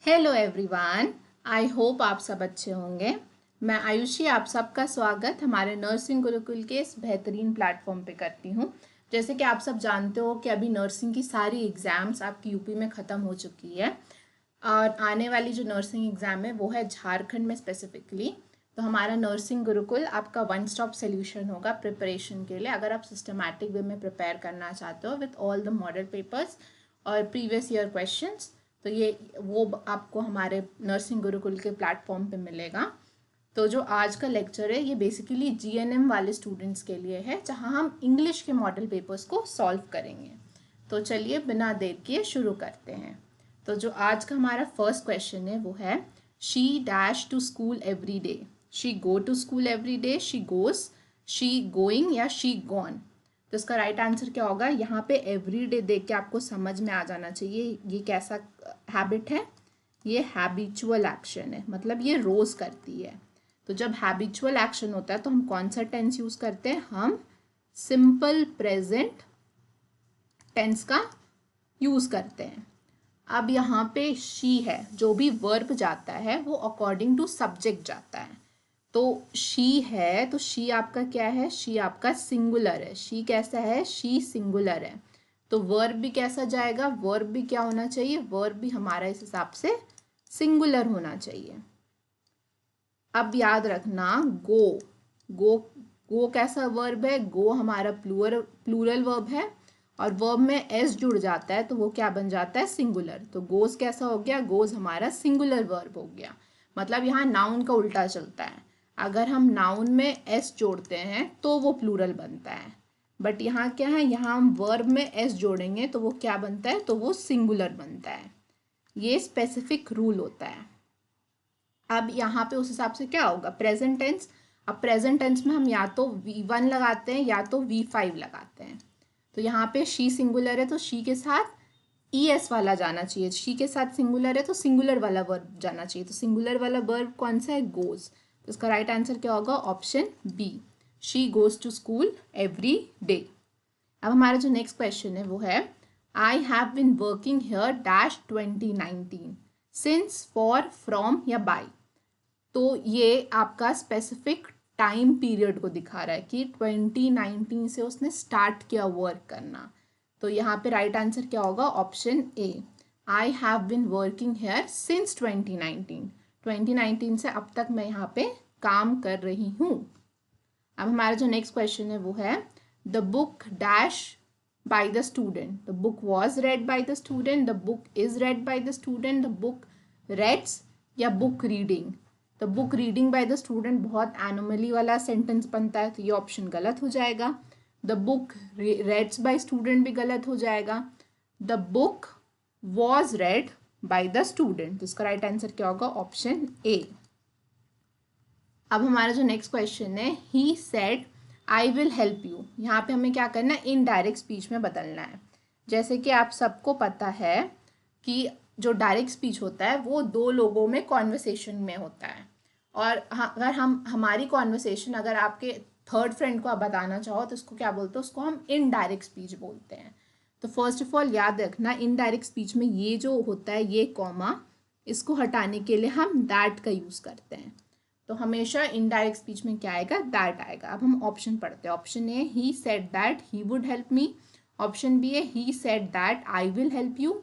Hello everyone, आई hope आप सब अच्छे होंगे। मैं आयुषी आप सबका स्वागत हमारे नर्सिंग गुरुकुल के इस बेहतरीन प्लेटफॉर्म पे करती हूँ। जैसे कि आप सब जानते हो कि अभी नर्सिंग की सारी एग्ज़ाम्स आपकी यूपी में ख़त्म हो चुकी है और आने वाली जो नर्सिंग एग्ज़ाम है वो है झारखंड में स्पेसिफिकली। तो हमारा नर्सिंग गुरुकुल आपका वन स्टॉप सोल्यूशन होगा प्रिपरेशन के लिए, अगर आप सिस्टमैटिक वे में प्रिपेयर करना चाहते हो with all the model papers और प्रीवियस ईयर क्वेश्चंस। तो ये वो आपको हमारे नर्सिंग गुरुकुल के प्लेटफॉर्म पे मिलेगा। तो जो आज का लेक्चर है ये बेसिकली जीएनएम वाले स्टूडेंट्स के लिए है, जहां हम इंग्लिश के मॉडल पेपर्स को सॉल्व करेंगे। तो चलिए बिना देर किए शुरू करते हैं। तो जो आज का हमारा फर्स्ट क्वेश्चन है वो है she dash to school every day. She go to school every day, she goes, she going या शी गॉन। तो इसका राइट आंसर क्या होगा? यहाँ पे एवरी डे देख के आपको समझ में आ जाना चाहिए ये कैसा हैबिट है। ये हैबिचुअल एक्शन है, मतलब ये रोज करती है। तो जब हैबिचुअल एक्शन होता है तो हम कौन सा टेंस यूज करते हैं? हम सिंपल प्रेजेंट टेंस का यूज करते हैं। अब यहाँ पे शी है, जो भी वर्ब जाता है वो अकॉर्डिंग टू सब्जेक्ट जाता है। तो शी है तो शी आपका क्या है? शी आपका सिंगुलर है। शी कैसा है? शी सिंगुलर है। तो वर्ब भी कैसा जाएगा? वर्ब भी क्या होना चाहिए? वर्ब भी हमारा इस हिसाब से सिंगुलर होना चाहिए। अब याद रखना गो गो गो कैसा वर्ब है? गो हमारा प्लूरल वर्ब है और वर्ब में एस जुड़ जाता है तो वो क्या बन जाता है? सिंगुलर। तो गोज कैसा हो गया? गोज हमारा सिंगुलर वर्ब हो गया। मतलब यहाँ नाउन का उल्टा चलता है। अगर हम नाउन में एस जोड़ते हैं तो वो प्लूरल बनता है, बट यहाँ क्या है? यहाँ हम वर्ब में एस जोड़ेंगे तो वो क्या बनता है? तो वो सिंगुलर बनता है। ये स्पेसिफिक रूल होता है। अब यहाँ पे उस हिसाब से क्या होगा? Present tense. अब प्रेजेंट टेंस में हम या तो V1 लगाते हैं या तो V5 लगाते हैं। तो यहाँ पे शी सिंगुलर है तो शी के साथ ES वाला जाना चाहिए। शी के साथ सिंगुलर है तो सिंगुलर वाला वर्ब जाना चाहिए। तो सिंगुलर वाला वर्ब कौन सा है? गोज। तो इसका राइट आंसर क्या होगा? Option B, she goes to school every day. अब हमारा जो नेक्स्ट क्वेश्चन है वो है I have been working here dash 2019 since, for, from या बाय। तो ये आपका स्पेसिफिक टाइम पीरियड को दिखा रहा है कि 2019 से उसने स्टार्ट किया वर्क करना। तो यहाँ पे राइट आंसर क्या होगा? Option A, I have been working here since 2019। 2019 से अब तक मैं यहाँ पे काम कर रही हूँ। अब हमारा जो नेक्स्ट क्वेश्चन है वो है the book dash by the student. The book was read by the student, the book is read by the student, the book reads या book reading. The book reading by the student बहुत anomaly वाला sentence बनता है तो ये option गलत हो जाएगा। The book reads by student भी गलत हो जाएगा। The book was read by the student, तो इसका राइट आंसर क्या होगा? Option A. अब हमारा जो नेक्स्ट क्वेश्चन है he said I will help you. यहाँ पे हमें क्या करना है? इनडायरेक्ट स्पीच में बदलना है। जैसे कि आप सबको पता है कि जो डायरेक्ट स्पीच होता है वो दो लोगों में कॉन्वर्सेशन में होता है। और अगर हम हमारी कॉन्वर्सेशन अगर आपके थर्ड फ्रेंड को आप बताना चाहो तो उसको क्या बोलते हैं? उसको हम इनडायरेक्ट स्पीच बोलते हैं। तो फर्स्ट ऑफ ऑल याद रखना इनडायरेक्ट स्पीच में ये जो होता है ये कॉमा, इसको हटाने के लिए हम दैट का यूज़ करते हैं। तो हमेशा इनडायरेक्ट स्पीच में क्या आएगा? दैट आएगा। अब हम ऑप्शन पढ़ते हैं। Option A he said that he would help me. Option B है he said that I will help you.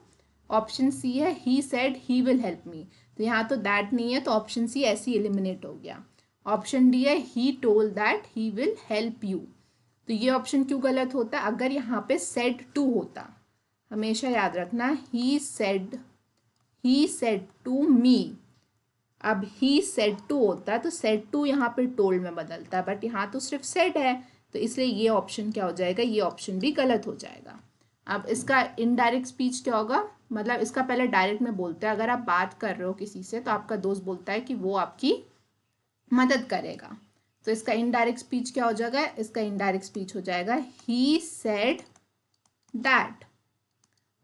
Option C है he said he will help me. तो यहाँ तो दैट नहीं है तो ऑप्शन सी ऐसे ही एलिमिनेट हो गया। ऑप्शन डी है he told that he will help you. तो ये ऑप्शन क्यों गलत होता है? अगर यहाँ पे सेड टू होता, हमेशा याद रखना ही सेड टू मी। अब ही सेड टू होता है तो सेड टू यहाँ पे टोल्ड में बदलता है, बट यहाँ तो सिर्फ सेड है तो इसलिए ये ऑप्शन क्या हो जाएगा? ये ऑप्शन भी गलत हो जाएगा। अब इसका इनडायरेक्ट स्पीच क्या होगा? मतलब इसका पहले डायरेक्ट में बोलते हैं। अगर आप बात कर रहे हो किसी से तो आपका दोस्त बोलता है कि वो आपकी मदद करेगा, तो इसका इनडायरेक्ट स्पीच क्या हो जाएगा? इसका इनडायरेक्ट स्पीच हो जाएगा ही सेड दैट।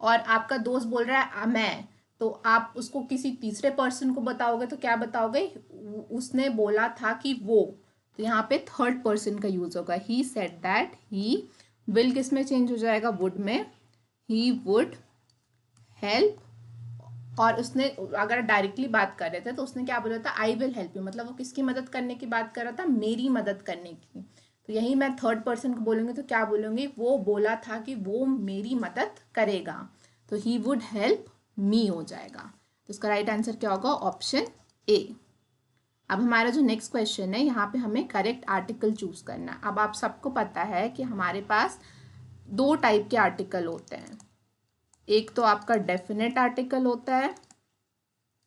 और आपका दोस्त बोल रहा है मैं, तो आप उसको किसी तीसरे पर्सन को बताओगे तो क्या बताओगे? उसने बोला था कि वो। तो यहाँ पे थर्ड पर्सन का यूज होगा ही सेड दैट। ही विल किस में चेंज हो जाएगा? वुड में। ही वुड हेल्प और उसने अगर डायरेक्टली बात कर रहे थे तो उसने क्या बोला था, आई विल हेल्प यू, मतलब वो किसकी मदद करने की बात कर रहा था, मेरी मदद करने की। तो यही मैं थर्ड पर्सन को बोलूँगी तो क्या बोलूँगी, वो बोला था कि वो मेरी मदद करेगा, तो ही वुड हेल्प मी हो जाएगा। तो इसका राइट आंसर क्या होगा, ऑप्शन ए। अब हमारा जो नेक्स्ट क्वेश्चन है, यहाँ पे हमें करेक्ट आर्टिकल चूज करना है। अब आप सबको पता है कि हमारे पास दो टाइप के आर्टिकल होते हैं। एक तो आपका डेफिनेट आर्टिकल होता है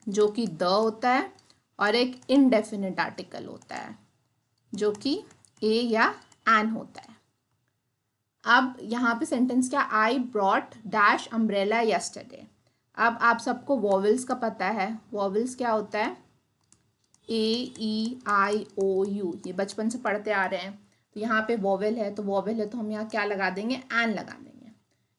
जो कि द होता है, और एक इनडेफिनेट आर्टिकल होता है जो कि ए या एन होता है। अब यहाँ पे सेंटेंस क्या, I brought dash umbrella yesterday. अब आप सबको वॉवेल्स का पता है, वॉवेल्स क्या होता है, ए ई आई ओ यू, ये बचपन से पढ़ते आ रहे हैं। तो यहाँ पे वॉवेल है, तो वॉवेल है तो हम यहाँ क्या लगा देंगे, एन लगा देंगे।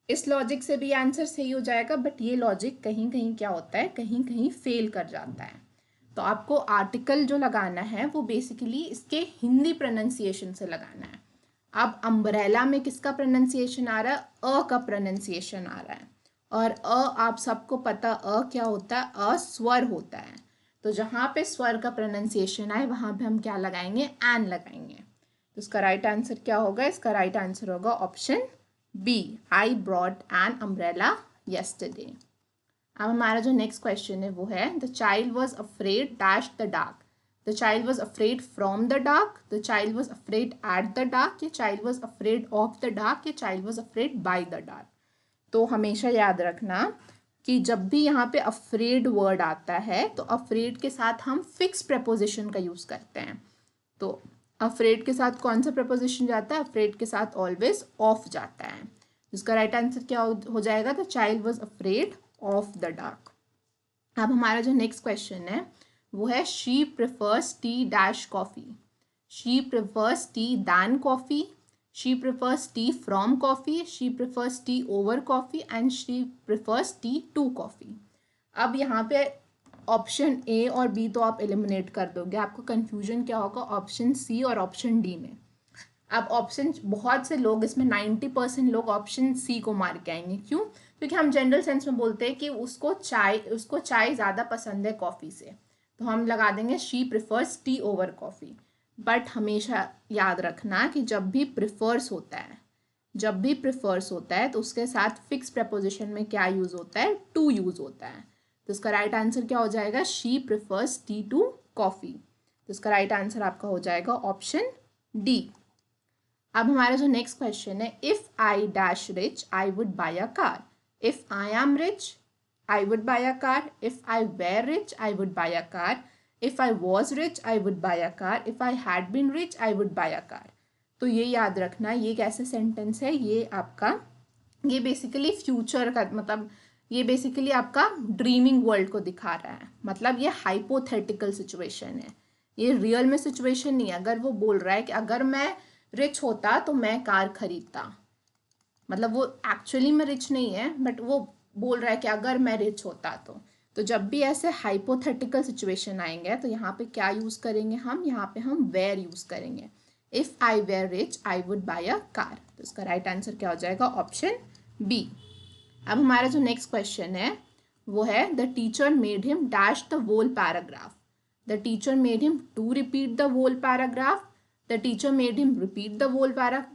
इस लॉजिक से भी आंसर सही हो जाएगा, बट ये लॉजिक कहीं कहीं क्या होता है, कहीं कहीं फेल कर जाता है। तो आपको आर्टिकल जो लगाना है वो बेसिकली इसके हिंदी प्रोनाउंसिएशन से लगाना है। अब अम्ब्रेला में किसका प्रोनाउंसिएशन आ रहा है, अ का प्रोनाउंसिएशन आ रहा है, और अ आप सबको पता अ क्या होता है, अ स्वर होता है। तो जहाँ पे स्वर का प्रोनाउंसिएशन आए वहाँ पे हम क्या लगाएंगे, एन लगाएंगे। तो इसका राइट आंसर क्या होगा, इसका राइट आंसर होगा option B, I brought an umbrella yesterday. अब हमारा जो नेक्स्ट क्वेश्चन है वो है, the child was afraid dash the dark. The child was afraid from the dark, the child was afraid at the dark, या child was afraid of the dark, या child was afraid by the dark. तो हमेशा याद रखना कि जब भी यहाँ पे अफ्रेड वर्ड आता है तो अफ्रेड के साथ हम फिक्स प्रपोजिशन का यूज़ करते हैं। तो अफ्रेड के साथ कौन सा प्रपोजिशन जाता है, अफ्रेड के साथ ऑलवेज ऑफ जाता है। इसका राइट आंसर क्या हो जाएगा, the child was afraid of the dark. अब हमारा जो नेक्स्ट क्वेश्चन है वो है, she prefers tea dash coffee. She prefers tea than coffee, she prefers tea from coffee, she prefers tea over coffee, and she prefers tea to coffee. अब यहाँ पे option A और बी तो आप eliminate कर दोगे, आपको कन्फ्यूजन क्या होगा, ऑप्शन सी और ऑप्शन डी में। अब ऑप्शन, बहुत से लोग इसमें 90% लोग ऑप्शन सी को मार के आएंगे, क्यों, क्योंकि हम जनरल सेंस में बोलते हैं कि उसको चाय ज़्यादा पसंद है कॉफ़ी से, तो हम लगा देंगे she prefers T over coffee. But हमेशा याद रखना कि जब भी प्रिफर्स होता है तो उसके साथ फिक्स प्रपोजिशन में क्या यूज़ होता है, टू यूज़ होता है। तो इसका राइट आंसर क्या हो जाएगा, she prefers tea to coffee. तो इसका राइट आंसर आपका हो जाएगा ऑप्शन डी। अब हमारा जो नेक्स्ट क्वेश्चन है, if I dash rich I would buy a car. If I am rich I would buy a car, if I were rich I would buy a car, if I was rich I would buy a car, if I had been rich I would buy a car. तो ये याद रखना, ये कैसे sentence है, ये basically future का, मतलब ये बेसिकली आपका ड्रीमिंग वर्ल्ड को दिखा रहा है। मतलब ये हाइपोथेटिकल सिचुएशन है, ये रियल में सिचुएशन नहीं है। अगर वो बोल रहा है कि अगर मैं रिच होता तो मैं कार खरीदता, मतलब वो एक्चुअली में रिच नहीं है, बट वो बोल रहा है कि अगर मैं रिच होता तो जब भी ऐसे हाइपोथेटिकल सिचुएशन आएंगे तो यहाँ पे क्या यूज़ करेंगे हम, यहाँ पे हम वेयर यूज़ करेंगे। If I were rich I would buy a car. तो इसका राइट आंसर क्या हो जाएगा, ऑप्शन बी। अब हमारा जो नेक्स्ट क्वेश्चन है वो है, the teacher made him dash the whole paragraph. The teacher made him to repeat the whole paragraph, the teacher made him repeat the whole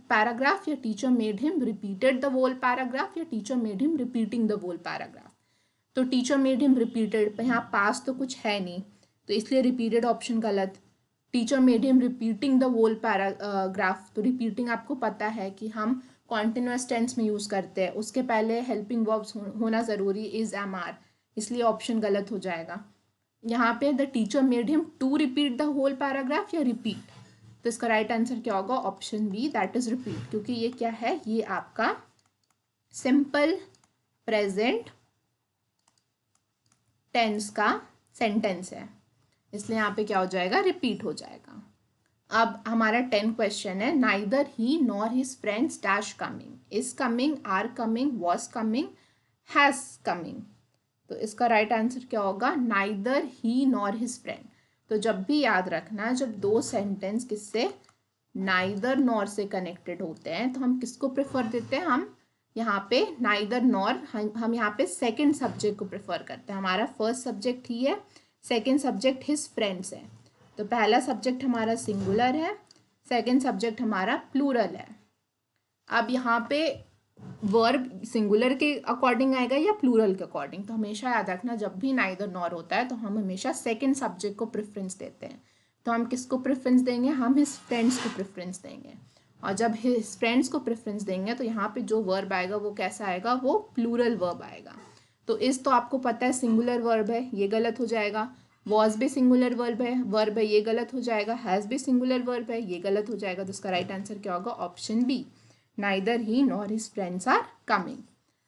paragraph, या teacher made him repeated the whole paragraph, या teacher made him repeating the whole paragraph। तो teacher made him repeated, यहाँ पास तो कुछ है नहीं तो इसलिए repeated ऑप्शन गलत। teacher made him repeating the whole paragraph, तो repeating आपको पता है कि हम continuous tense में यूज़ करते हैं, उसके पहले helping verbs होना ज़रूरी, is, am, are, इसलिए ऑप्शन गलत हो जाएगा। यहाँ पे the teacher made him to repeat the whole paragraph या repeat, तो इसका राइट आंसर क्या होगा, option B, that is repeat, क्योंकि ये क्या है, ये आपका सिंपल प्रेजेंट टेंस का सेंटेंस है, इसलिए यहाँ पे क्या हो जाएगा, रिपीट हो जाएगा। अब हमारा 10 क्वेश्चन है, neither he nor his friends dash coming, is coming, are coming, was coming, has coming. तो इसका राइट आंसर क्या होगा, neither he nor his friend. तो जब भी याद रखना, जब दो सेंटेंस किससे, नाइदर नॉर से कनेक्टेड होते हैं तो हम किसको प्रेफर देते हैं, हम यहाँ पे नाइदर नॉर हम यहाँ पे सेकंड सब्जेक्ट को प्रेफर करते हैं। हमारा फर्स्ट सब्जेक्ट ही है, सेकंड सब्जेक्ट हिज फ्रेंड्स है। तो पहला सब्जेक्ट हमारा सिंगुलर है, सेकंड सब्जेक्ट हमारा प्लूरल है। अब यहाँ पे वर्ब सिंगुलर के अकॉर्डिंग आएगा या प्लूरल के अकॉर्डिंग, तो हमेशा याद रखना जब भी नाइदर नॉर होता है तो हम हमेशा सेकंड सब्जेक्ट को प्रेफरेंस देते हैं। तो हम किसको प्रेफरेंस देंगे, हम हिज फ्रेंड्स को प्रेफरेंस देंगे। और जब हिज फ्रेंड्स को प्रेफरेंस देंगे तो यहाँ पे जो वर्ब आएगा वो कैसा आएगा, वो प्लूरल वर्ब आएगा। तो इस तो आपको पता है सिंगुलर वर्ब है, ये गलत हो जाएगा। वॉज भी सिंगुलर वर्ब है, ये गलत हो जाएगा। हैज़ भी सिंगुलर वर्ब है, ये गलत हो जाएगा। तो इसका राइट आंसर क्या होगा, option B, neither he nor his friends are coming.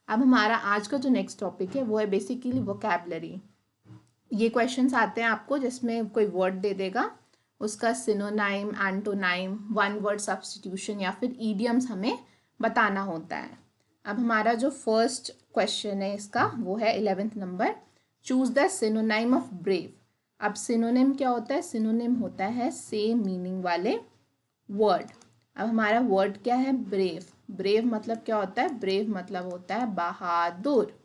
अब हमारा आज का जो नेक्स्ट टॉपिक है वो है बेसिकली वोकैबलरी। ये क्वेश्चंस आते हैं आपको जिसमें कोई वर्ड दे देगा, उसका synonym, antonym, one word substitution या फिर ईडियम्स हमें बताना होता है। अब हमारा जो फर्स्ट क्वेश्चन है इसका वो है 11th number, choose the synonym of brave. अब सिनोनिम क्या होता है, सिनोनिम होता है सेम मीनिंग वाले वर्ड। अब हमारा वर्ड क्या है, ब्रेव। ब्रेव मतलब क्या होता है, ब्रेव मतलब होता है बहादुर।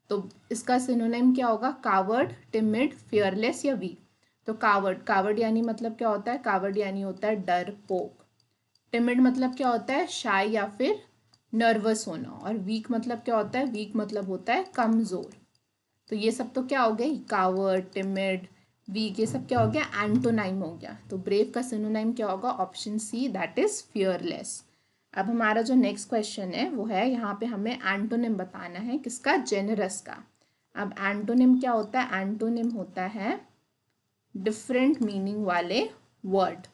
तो इसका सिनोनिम क्या होगा, कावर्ड, टिमिड, फियरलेस या वीक। तो कावर्ड, कावर्ड यानी मतलब क्या होता है, कावर्ड यानी होता है डरपोक। टिमिड मतलब क्या होता है, शाय या फिर नर्वस होना। और वीक मतलब क्या होता है, वीक मतलब होता है कमज़ोर। तो ये सब तो क्या हो गया, कावर्ड, टिमिड, वीक, ये सब क्या हो गया, एंटोनाइम हो गया। तो ब्रेव का सिनोनाइम क्या होगा, option C, that is fearless. अब हमारा जो नेक्स्ट क्वेश्चन है वो है, यहाँ पे हमें एंटोनिम बताना है, किसका, जेनरस का। अब एंटोनिम क्या होता है, एंटोनिम होता है डिफरेंट मीनिंग वाले वर्ड,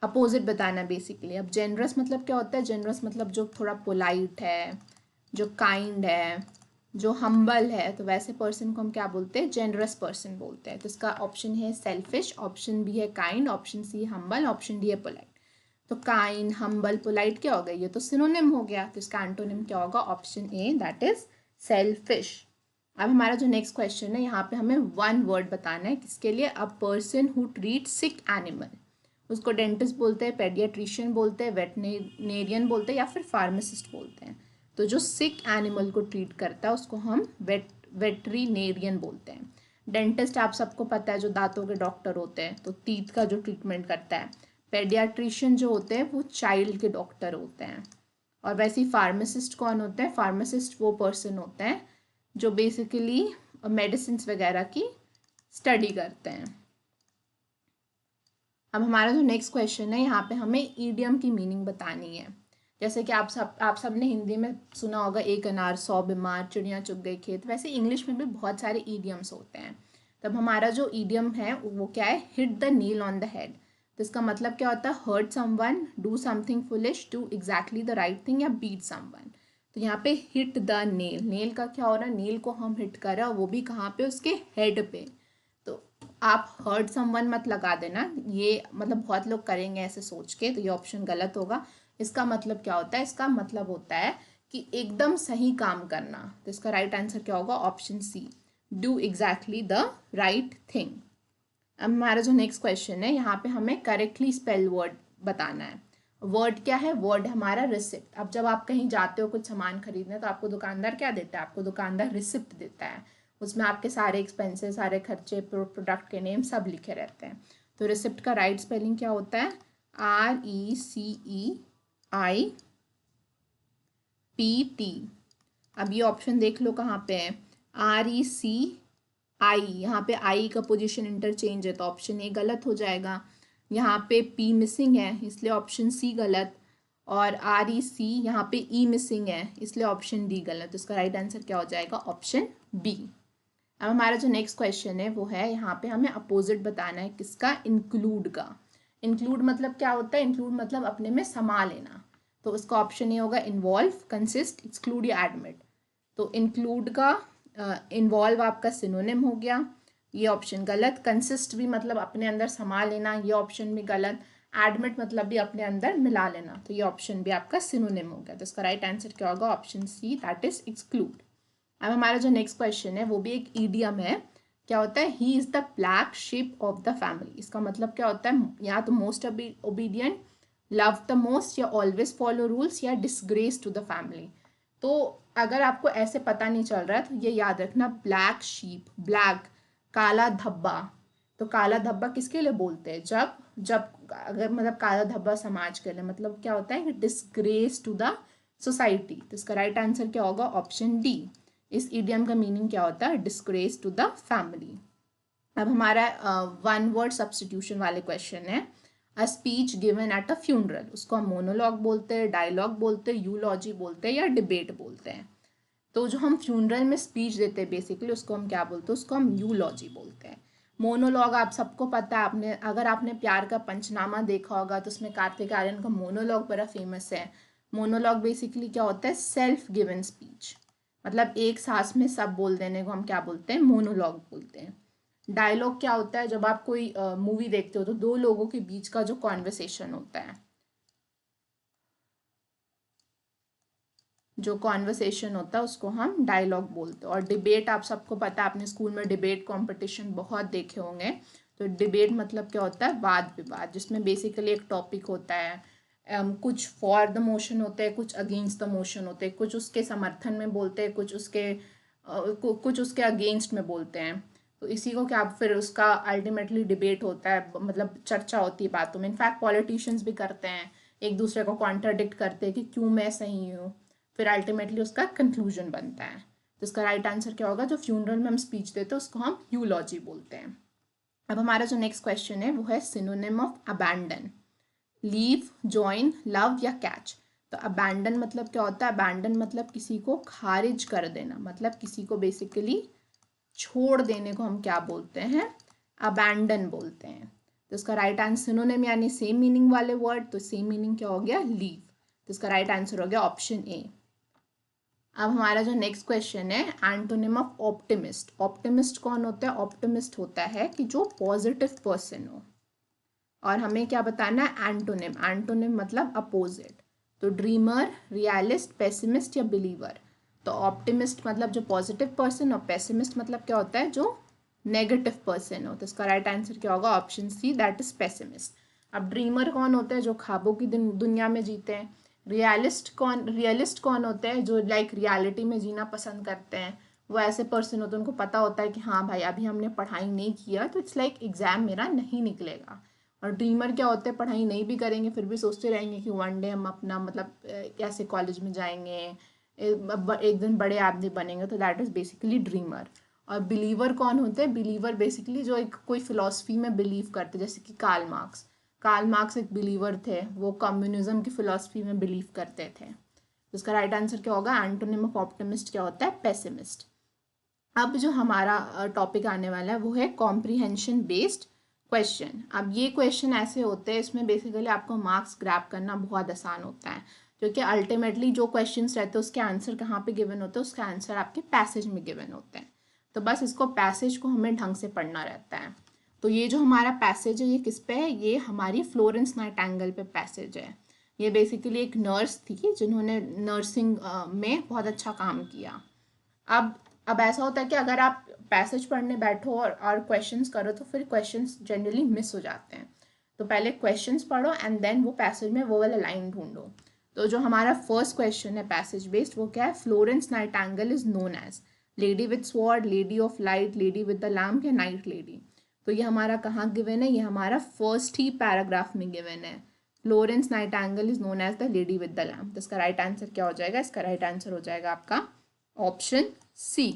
अपोजिट बताना बेसिकली। अब जेनरस मतलब क्या होता है, जेनरस मतलब जो थोड़ा पोलाइट है, जो काइंड है, जो हम्बल है, तो वैसे पर्सन को हम क्या बोलते हैं, जेनरस पर्सन बोलते हैं। तो इसका ऑप्शन है सेल्फिश, ऑप्शन बी है kind, option C humble, option D है पोलाइट। तो काइंड, हम्बल, पोलाइट क्या हो गया, ये तो सिनोनिम हो गया। तो इसका एंटोनिम क्या होगा, option A, that is selfish. अब हमारा जो नेक्स्ट क्वेश्चन है, यहाँ पे हमें वन वर्ड बताना है, किसके लिए, a person who treat sick animal. उसको डेंटिस्ट बोलते हैं, पेडियाट्रिशियन बोलते हैं, वेटनेरियन बोलते हैं या फिर फार्मासिस्ट बोलते हैं। तो जो सिक एनिमल को ट्रीट करता है उसको हम वेटरीनेरियन बोलते हैं। डेंटिस्ट आप सबको पता है, जो दांतों के डॉक्टर होते हैं, तो टीथ का जो ट्रीटमेंट करता है। पेडियाट्रिशियन जो होते हैं वो चाइल्ड के डॉक्टर होते हैं। और वैसे ही फार्मासिस्ट कौन होते हैं, फार्मासिस्ट वो पर्सन होते हैं जो बेसिकली मेडिसिन वगैरह की स्टडी करते हैं। अब हमारा जो नेक्स्ट क्वेश्चन है, यहाँ पे हमें ईडियम की मीनिंग बतानी है। जैसे कि आप सब ने हिंदी में सुना होगा, एक अनार 100 बीमार, चिड़िया चुग गई खेत। वैसे इंग्लिश में भी बहुत सारे ईडियम्स होते हैं। तब हमारा जो ईडियम है वो क्या है, hit the nail on the head. तो इसका मतलब क्या होता है, hurt someone, do something foolish, do exactly the right thing या बीट समवन। तो यहाँ पे हिट द नेल, नेल का क्या हो रहा है, नेल को हम हिट कर रहे हैं, वो भी कहाँ पे, उसके हेड पे। तो आप हर्ट समवन मत लगा देना, ये मतलब बहुत लोग करेंगे ऐसे सोच के, तो ये ऑप्शन गलत होगा। इसका मतलब क्या होता है, इसका मतलब होता है कि एकदम सही काम करना। तो इसका राइट आंसर क्या होगा, option C, do exactly the right thing. अब हमारा जो नेक्स्ट क्वेश्चन है, यहाँ पे हमें करेक्टली स्पेल वर्ड बताना है। वर्ड क्या है, वर्ड हमारा रिसिप्ट। अब जब आप कहीं जाते हो कुछ सामान खरीदने, तो आपको दुकानदार क्या देता है, आपको दुकानदार रिसिप्ट देता है। उसमें आपके सारे एक्सपेंसेस, सारे खर्चे, प्रोडक्ट के नेम सब लिखे रहते हैं। तो रिसिप्ट का राइट स्पेलिंग क्या होता है, RECEIPT। अब ये ऑप्शन देख लो कहाँ पे है, RECI, यहाँ पे आई का पोजीशन इंटरचेंज है, तो ऑप्शन ए गलत हो जाएगा। यहाँ पे P मिसिंग है, इसलिए ऑप्शन सी गलत। और REC यहाँ पे E मिसिंग है, इसलिए ऑप्शन डी गलत। तो इसका राइट आंसर क्या हो जाएगा, ऑप्शन बी। अब हमारा जो नेक्स्ट क्वेश्चन है वो है, यहाँ पे हमें अपोजिट बताना है, किसका, इंक्लूड का। इंक्लूड मतलब क्या होता है, इंक्लूड मतलब अपने में समा लेना। तो उसका ऑप्शन ये होगा, इन्वॉल्व, कंसिस्ट, एक्सक्लूड या एडमिट। तो इंक्लूड का इन्वॉल्व आपका सिनोनिम हो गया, ये ऑप्शन गलत। कंसिस्ट भी मतलब अपने अंदर समा लेना, ये ऑप्शन भी गलत। एडमिट मतलब भी अपने अंदर मिला लेना, तो ये ऑप्शन भी आपका सिनोनिम हो गया। तो इसका राइट आंसर क्या होगा, option C, that is exclude. अब हमारा जो नेक्स्ट क्वेश्चन है वो भी एक ईडियम है। क्या होता है, he is the black ship of the family. इसका मतलब क्या होता है, या तो most obedient, love the most या ऑलवेज फॉलो रूल्स या डिसग्रेस टू द फैमिली। तो अगर आपको ऐसे पता नहीं चल रहा है तो ये याद रखना, ब्लैक शीप, ब्लैक काला धब्बा। तो काला धब्बा किसके लिए बोलते हैं? जब जब अगर मतलब काला धब्बा समाज के लिए मतलब क्या होता है कि डिसग्रेस टू द सोसाइटी। तो इसका राइट आंसर क्या होगा? Option D. इस इडियम का मीनिंग क्या होता है? Disgrace to the family. अब हमारा वन वर्ड सब्सटीट्यूशन वाले क्वेश्चन है। A speech given at a funeral, उसको हम मोनोलॉग बोलते हैं, डायलॉग बोलते हैं, यूलॉजी बोलते हैं या डिबेट बोलते हैं। तो जो हम फ्यूनरल में स्पीच देते हैं बेसिकली उसको हम क्या बोलते हैं? उसको हम यूलॉजी बोलते हैं। मोनोलॉग आप सबको पता है, आपने अगर आपने प्यार का पंचनामा देखा होगा तो उसमें कार्तिक आर्यन का मोनोलॉग बड़ा फेमस है। मोनोलॉग बेसिकली क्या होता है? सेल्फ गिवन स्पीच, मतलब एक सांस में सब बोल देने को हम क्या बोलते हैं? मोनोलॉग बोलते हैं। डायलॉग क्या होता है? जब आप कोई मूवी देखते हो तो दो लोगों के बीच का जो कॉन्वर्सेशन होता है, जो कॉन्वर्सेशन होता है उसको हम डायलॉग बोलते हैं। और डिबेट आप सबको पता है, आपने स्कूल में डिबेट कंपटीशन बहुत देखे होंगे। तो डिबेट मतलब क्या होता है? वाद विवाद, जिसमें बेसिकली एक टॉपिक होता है, कुछ फॉर द मोशन होते हैं, कुछ अगेंस्ट द मोशन होते हैं, कुछ उसके समर्थन में बोलते हैं, कुछ उसके अगेंस्ट में बोलते हैं। तो इसी को क्या फिर उसका अल्टीमेटली डिबेट होता है, मतलब चर्चा होती है बातों में। इनफैक्ट पॉलिटिशियंस भी करते हैं, एक दूसरे को कॉन्ट्राडिक्ट करते हैं कि क्यों मैं सही हूँ, फिर अल्टीमेटली उसका कंक्लूजन बनता है। तो इसका राइट आंसर क्या होगा? जो फ्यूनरल में हम स्पीच देते हैं उसको हम यूलॉजी बोलते हैं। अब हमारा जो नेक्स्ट क्वेश्चन है वो है synonym of abandon. Leave, join, love या कैच। तो अबैंडन मतलब क्या होता है? अबैंडन मतलब किसी को खारिज कर देना, मतलब किसी को बेसिकली छोड़ देने को हम क्या बोलते हैं? अबैंडन बोलते हैं। तो इसका राइट आंसर सिनोनिम यानी सेम मीनिंग वाले वर्ड, तो सेम मीनिंग क्या हो गया? लीव। तो इसका राइट आंसर हो गया ऑप्शन ए। अब हमारा जो नेक्स्ट क्वेश्चन है, एंटोनिम ऑफ ऑप्टिमिस्ट। ऑप्टिमिस्ट कौन होता है? ऑप्टिमिस्ट होता है कि जो पॉजिटिव पर्सन हो। और हमें क्या बताना है? एंटोनिम। एंटोनिम मतलब अपोजिट। तो ड्रीमर, रियलिस्ट, पेसिमिस्ट या बिलीवर। तो ऑप्टिमिस्ट मतलब जो पॉजिटिव पर्सन, और पेसिमिस्ट मतलब क्या होता है? जो नेगेटिव पर्सन हो। तो इसका राइट आंसर क्या होगा? Option C, that is pessimist. अब ड्रीमर कौन होता है? जो ख्वाबों की दुनिया में जीते हैं। रियलिस्ट कौन होते हैं? जो लाइक रियलिटी में जीना पसंद करते हैं। वो ऐसे पर्सन होते हैं उनको पता होता है कि हाँ भाई अभी हमने पढ़ाई नहीं किया तो इट्स लाइक एग्जाम मेरा नहीं निकलेगा। और ड्रीमर क्या होते हैं? पढ़ाई नहीं भी करेंगे फिर भी सोचते रहेंगे कि वन डे हम अपना मतलब कैसे कॉलेज में जाएंगे, एक दिन बड़े आदमी बनेंगे। तो दैट इज़ बेसिकली ड्रीमर। और बिलीवर कौन होते हैं? बिलीवर बेसिकली जो एक कोई फिलॉसफी में बिलीव करते, जैसे कि कार्ल मार्क्स एक बिलीवर थे, वो कम्युनिज्म की फिलॉसफी में बिलीव करते थे। तो इसका राइट आंसर क्या होगा? एंटोनिम ऑफ ऑप्टिमिस्ट क्या होता है? पेसिमिस्ट। अब जो हमारा टॉपिक आने वाला है वो है कॉम्प्रीहेंशन बेस्ड क्वेश्चन। अब ये क्वेश्चन ऐसे होते हैं, इसमें बेसिकली आपको मार्क्स ग्रैब करना बहुत आसान होता है, क्योंकि अल्टीमेटली जो क्वेश्चंस रहते हैं उसके आंसर कहाँ पे गिवन होते हैं? उसके आंसर आपके पैसेज में गिवन होते हैं। तो बस इसको पैसेज को हमें ढंग से पढ़ना रहता है। तो ये जो हमारा पैसेज है ये किस पे है? ये हमारी फ्लोरेंस नाइटिंगेल पे पैसेज है। ये बेसिकली एक नर्स थी जिन्होंने नर्सिंग में बहुत अच्छा काम किया। अब ऐसा होता है कि अगर आप पैसेज पढ़ने बैठो और क्वेश्चंस करो तो फिर क्वेश्चंस जनरली मिस हो जाते हैं। तो पहले क्वेश्चंस पढ़ो एंड देन वो पैसेज में वो वाला लाइन ढूंढो। तो जो हमारा फर्स्ट क्वेश्चन है पैसेज बेस्ड वो क्या है? Florence Nightingale is known as lady with sword, lady of light, lady with the lamp या नाइट लेडी। तो ये हमारा कहाँ गिवन है? ये हमारा फर्स्ट ही पैराग्राफ में गिवन है। Florence Nightingale is known as the lady with the lamp. तो इसका राइट आंसर क्या हो जाएगा? इसका राइट आंसर हो जाएगा आपका ऑप्शन सी।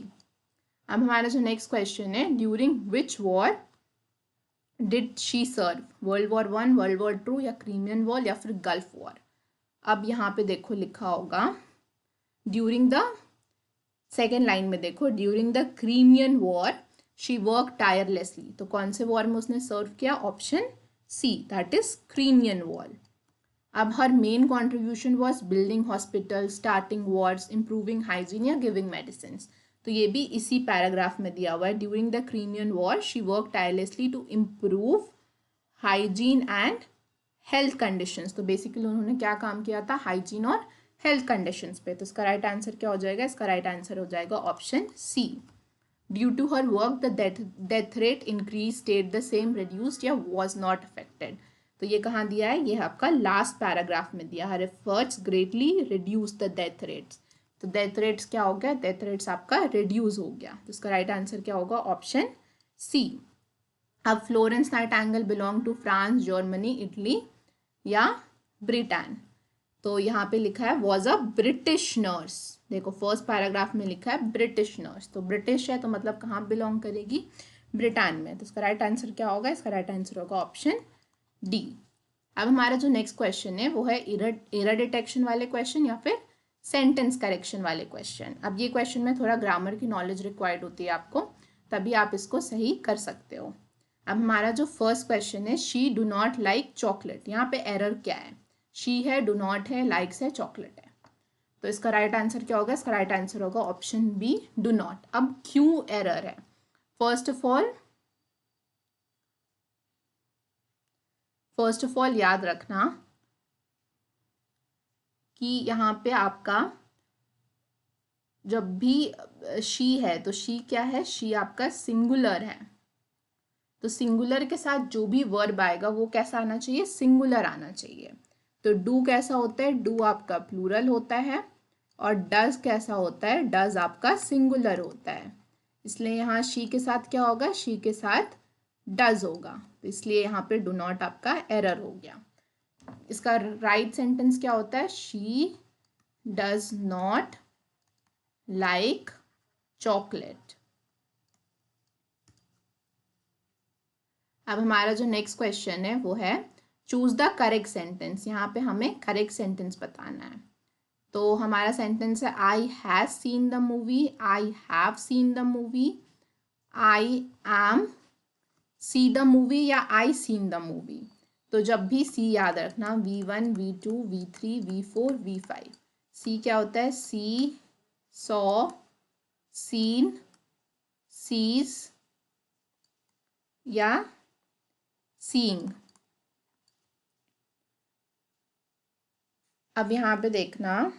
अब हमारा जो नेक्स्ट क्वेश्चन है, during which war did she serve? World war 1, world war 2 या क्रीमियन वॉर या फिर गल्फ वॉर। अब यहाँ पे देखो लिखा होगा ड्यूरिंग द, सेकेंड लाइन में देखो, during the Crimean war she work tirelessly. तो कौन से वॉर में उसने सर्व किया? Option C, that is Crimean war. अब her main contribution was building hospital, starting wards, improving hygiene या गिविंग मेडिसिन। तो ये भी इसी पैराग्राफ में दिया हुआ है। During the Crimean war she work tirelessly to improve hygiene and health conditions. तो बेसिकली उन्होंने क्या काम किया था? हाइजीन और हेल्थ कंडीशंस पे। तो इसका राइट आंसर क्या हो जाएगा? इसका राइट आंसर हो जाएगा option C. Due to her work the death rate increase, stayed the same, reduced या वॉज नॉट अफेक्टेड। तो ये कहाँ दिया है, ये आपका लास्ट पैराग्राफ में दिया है, efforts greatly reduce the death rates. तो डेथ रेट्स क्या हो गया, डेथ रेट्स आपका रिड्यूस हो गया। तो इसका राइट आंसर क्या होगा, ऑप्शन सी। अब Florence Nightingale belong to France, Germany, Italy या ब्रिटेन। तो यहाँ पे लिखा है वॉज अ ब्रिटिश नर्स। देखो फर्स्ट पैराग्राफ में लिखा है ब्रिटिश नर्स, तो ब्रिटिश है तो मतलब कहाँ बिलोंग करेगी, ब्रिटेन में। तो इसका राइट आंसर क्या होगा, इसका राइट आंसर होगा ऑप्शन डी। अब हमारा जो नेक्स्ट क्वेश्चन है वो है एरर डिटेक्शन वाले क्वेश्चन या फिर सेंटेंस करेक्शन वाले क्वेश्चन। अब ये क्वेश्चन में थोड़ा ग्रामर की नॉलेज रिक्वायर्ड होती है आपको, तभी आप इसको सही कर सकते हो। अब हमारा जो फर्स्ट क्वेश्चन है, she do not like chocolate, यहाँ पे एरर क्या है, शी है, डू नॉट है, लाइक्स है, चॉकलेट है। तो इसका राइट आंसर क्या होगा, इसका राइट आंसर होगा ऑप्शन बी, डू नॉट। अब क्यों एरर है, फर्स्ट ऑफ ऑल याद रखना कि यहाँ पे आपका जब भी शी है तो शी क्या है, शी आपका सिंगुलर है। तो सिंगुलर के साथ जो भी वर्ब आएगा वो कैसा आना चाहिए, सिंगुलर आना चाहिए। तो डू कैसा होता है, डू आपका प्लूरल होता है, और डज कैसा होता है, डज आपका सिंगुलर होता है। इसलिए यहाँ शी के साथ क्या होगा, शी के साथ डज होगा, तो इसलिए यहाँ पे डू नॉट आपका एरर हो गया। इसका राइट सेंटेंस क्या होता है, she does not like chocolate. अब हमारा जो नेक्स्ट क्वेश्चन है वो है चूज द करेक्ट सेंटेंस। यहाँ पे हमें करेक्ट सेंटेंस बताना है। तो हमारा सेंटेंस है I have seen the movie, I have seen the movie, I am see the movie या आई सीन द मूवी। तो जब भी सी याद रखना, V1, V2, V3, V4, V5। सी क्या होता है, सी, सॉ, सीन, सीज या सीइंग। अब यहाँ पे देखना,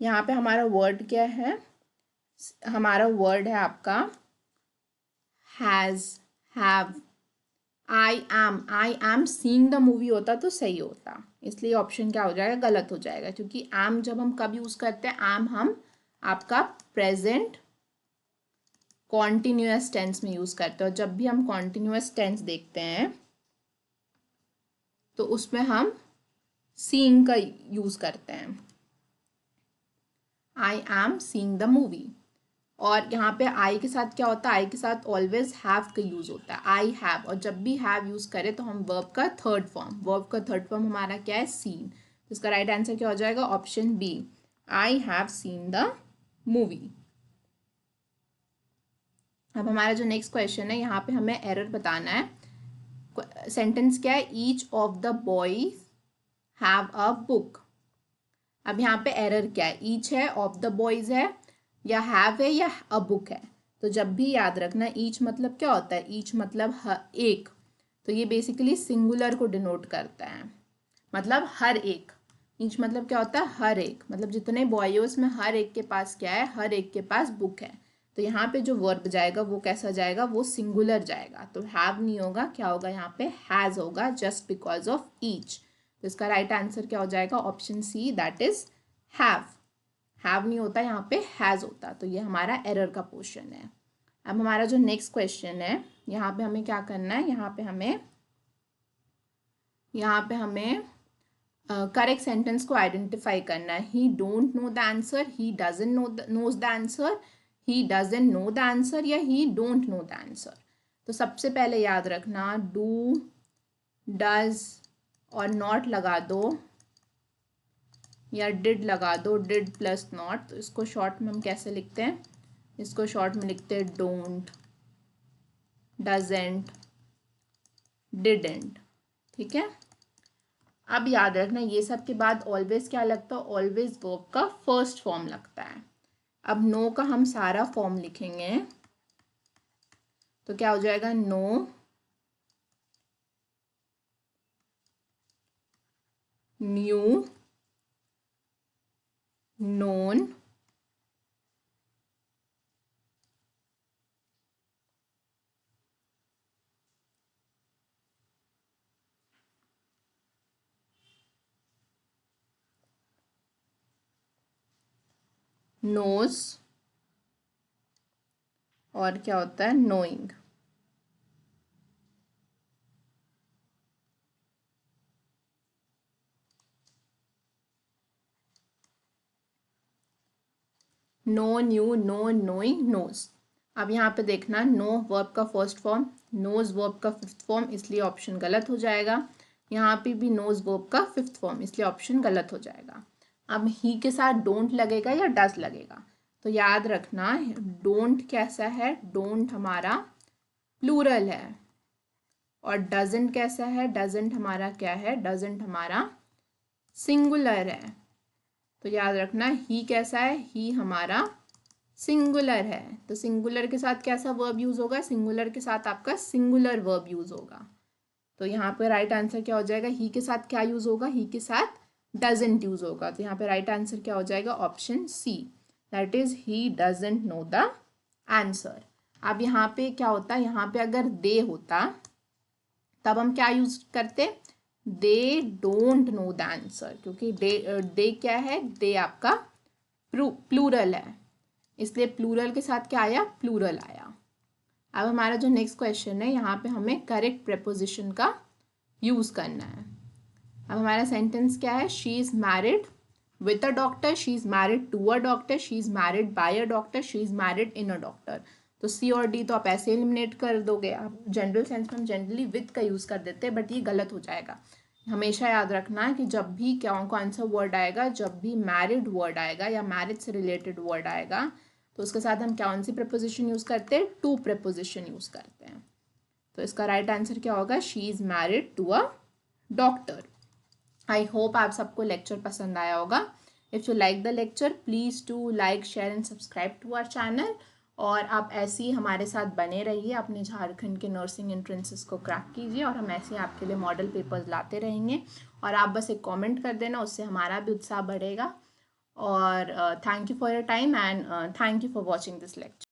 यहाँ पे हमारा वर्ड क्या है, हमारा वर्ड है आपका has, have. I am seeing the movie होता तो सही होता, इसलिए ऑप्शन क्या हो जाएगा, गलत हो जाएगा, क्योंकि एम जब हम कब यूज़ करते हैं, एम हम आपका प्रेजेंट कॉन्टिन्यूअस टेंस में यूज़ करते हैं। और जब भी हम कॉन्टिन्यूअस टेंस देखते हैं तो उसमें हम सीइंग का यूज़ करते हैं, I am seeing the movie. और यहाँ पे आई के साथ क्या होता है, आई के साथ ऑलवेज हैव का यूज़ होता है, आई हैव। और जब भी हैव यूज़ करें तो हम वर्ब का थर्ड फॉर्म हमारा क्या है, सीन। तो इसका राइट आंसर क्या हो जाएगा, option B, I have seen the movie. अब हमारा जो नेक्स्ट क्वेश्चन है, यहाँ पे हमें एरर बताना है। सेंटेंस क्या है, each of the boys have a book. अब यहाँ पे एरर क्या है, ईच है, ऑफ द बॉयज है, या हैव है, या अ बुक है। तो जब भी याद रखना, ईच मतलब क्या होता है, ईच मतलब एक। तो ये बेसिकली सिंगुलर को डिनोट करता है, मतलब हर एक। ईच मतलब क्या होता है, हर एक, मतलब जितने बॉयज में हर एक के पास क्या है, हर एक के पास बुक है। तो यहाँ पे जो वर्ब जाएगा वो कैसा जाएगा, वो सिंगुलर जाएगा। तो हैव नहीं होगा, क्या होगा यहाँ पे, हैज़ होगा, जस्ट बिकॉज ऑफ ईच। तो इसका राइट आंसर क्या हो जाएगा, option C, that is have. Have नहीं होता, यहाँ पे हैज़ होता। तो ये हमारा एरर का पोर्शन है। अब हमारा जो नेक्स्ट क्वेश्चन है, यहाँ पे हमें क्या करना है, यहाँ पे हमें करेक्ट सेंटेंस को आइडेंटिफाई करना है। He don't know the answer, he doesn't knows the answer, he doesn't know the answer, या he don't know the answer. तो सबसे पहले याद रखना, डू, डज और नॉट लगा दो, या डिड लगा दो, डिड प्लस नॉट। तो इसको शॉर्ट में हम कैसे लिखते हैं, इसको शॉर्ट में लिखते हैं डोंट, डजेंट, डिडेंट। ठीक है। अब याद रखना, ये सब के बाद ऑलवेज क्या लगता है, ऑलवेज वर्ब का फर्स्ट फॉर्म लगता है। अब नो का हम सारा फॉर्म लिखेंगे तो क्या हो जाएगा, नो, न्यू, नोन, नोज और क्या होता है knowing. Know, knew, know, knowing, knows. अब यहाँ पे देखना, नो वर्ब का फर्स्ट फॉर्म, नोज वर्ब का फिफ्थ फॉर्म, इसलिए ऑप्शन गलत हो जाएगा। यहाँ पे भी नोज वर्ब का फिफ्थ फॉर्म, इसलिए ऑप्शन गलत हो जाएगा। अब ही के साथ डोंट लगेगा या डज लगेगा, तो याद रखना डोंट कैसा है, डोंट हमारा प्लूरल है, और डजेंट कैसा है, डजेंट हमारा क्या है, डजेंट हमारा सिंगुलर है। तो याद रखना ही कैसा है, ही हमारा सिंगुलर है, तो सिंगुलर के साथ कैसा वर्ब यूज होगा, सिंगुलर के साथ आपका सिंगुलर वर्ब यूज होगा। तो यहाँ पे राइट आंसर क्या हो जाएगा, ही के साथ क्या यूज होगा, ही के साथ डजेंट यूज होगा। तो यहाँ पे राइट आंसर क्या हो जाएगा, option C, that is he doesn't know the answer. अब यहाँ पे क्या होता है, यहाँ पे अगर दे होता तब हम क्या यूज करते, they don't know the answer, क्योंकि दे क्या है, दे आपका प्लूरल है, इसलिए प्लूरल के साथ क्या आया, प्लूरल आया। अब हमारा जो नेक्स्ट क्वेश्चन है, यहाँ पे हमें करेक्ट प्रेपोजिशन का यूज करना है। अब हमारा सेंटेंस क्या है, she is married with a doctor, she is married to a doctor, she is married by a doctor, she is married in a doctor. तो सी और डी तो आप ऐसे एलिमिनेट कर दोगे। आप जनरल सेंस में हम जनरली विद का यूज़ कर देते हैं, बट ये गलत हो जाएगा। हमेशा याद रखना है कि जब भी कौन सा वर्ड आएगा, जब भी मैरिड वर्ड आएगा या मैरिज से रिलेटेड वर्ड आएगा, तो उसके साथ हम कौन सी प्रपोजिशन यूज़ करते हैं, टू प्रपोजिशन यूज़ करते हैं। तो इसका राइट आंसर क्या होगा, she is married to a doctor. I hope आप सबको लेक्चर पसंद आया होगा। If you like the lecture, please to like, share and subscribe to our channel. और आप ऐसे ही हमारे साथ बने रहिए, अपने झारखंड के नर्सिंग एंट्रेंसेस को क्रैक कीजिए, और हम ऐसे ही आपके लिए मॉडल पेपर्स लाते रहेंगे। और आप बस एक कमेंट कर देना, उससे हमारा भी उत्साह बढ़ेगा। और thank you for your time and thank you for watching this lecture.